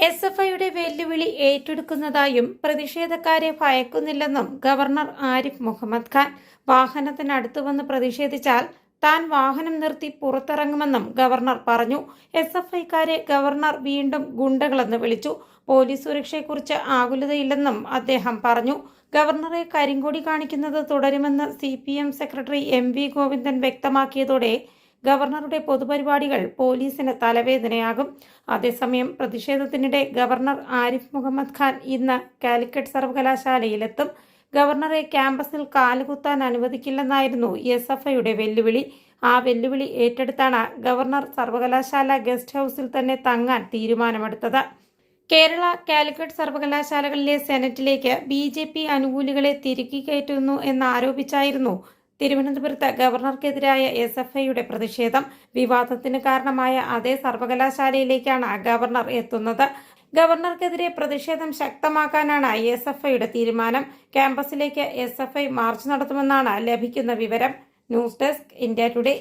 SFIയുടെ വെല്ലുവിളി ഏറ്റെടുക്കുന്നതായും പ്രതിഷേധക്കാരെ ഭയക്കുന്നില്ലെന്നും ഗവർണർ ആരിഫ് മുഹമ്മദ് ഖാൻ. വാഹനത്തിനടുത്ത് വന്ന് പ്രതിഷേധിച്ചാൽ താൻ വാഹനം നിർത്തി പുറത്തിറങ്ങുമെന്നും ഗവർണർ പറഞ്ഞു. SFIക്കാരെ ഗവർണർ വീണ്ടും ഗുണ്ടകളെന്ന് വിളിച്ചു. പോലീസ് സുരക്ഷയെക്കുറിച്ച് ആകുലതയില്ലെന്നും അദ്ദേഹം പറഞ്ഞു. ഗവർണറെ കരിങ്കൊടി കാണിക്കുന്നത് തുടരുമെന്ന് CPM സെക്രട്ടറി MV ഗോവിന്ദൻ വ്യക്തമാക്കിയതോടെ ഗവർണറുടെ പൊതുപരിപാടികൾ പോലീസിന് തലവേദനയാകും. അതേസമയം പ്രതിഷേധത്തിനിടെ ഗവർണർ ആരിഫ് മുഹമ്മദ് ഖാൻ ഇന്ന് കാലിക്കറ്റ് സർവകലാശാലയിലെത്തും. ഗവർണറെ ക്യാമ്പസിൽ കാലുകുത്താൻ അനുവദിക്കില്ലെന്നായിരുന്നു SFIയുടെ വെല്ലുവിളി. ആ വെല്ലുവിളി ഏറ്റെടുത്താണ് ഗവർണർ സർവകലാശാല ഗസ്റ്റ് ഹൗസിൽ തന്നെ തങ്ങാൻ തീരുമാനമെടുത്തത്. കേരള, കാലിക്കറ്റ് സർവകലാശാലകളിലെ സെനറ്റിലേക്ക് BJP അനുകൂലികളെ തിരുകി കയറ്റുന്നു എന്നാരോപിച്ചായിരുന്നു തിരുവനന്തപുരത്ത് ഗവർണർക്കെതിരായ SFIയുടെ പ്രതിഷേധം. വിവാദത്തിന് കാരണമായ അതേ സർവകലാശാലയിലേക്കാണ് ഗവർണർ എത്തുന്നത്. ഗവർണർക്കെതിരെ പ്രതിഷേധം ശക്തമാക്കാനാണ് SFIയുടെ തീരുമാനം. ക്യാമ്പസിലേക്ക് SFI മാർച്ച് നടത്തുമെന്നാണ് ലഭിക്കുന്ന വിവരം. News desk, India today.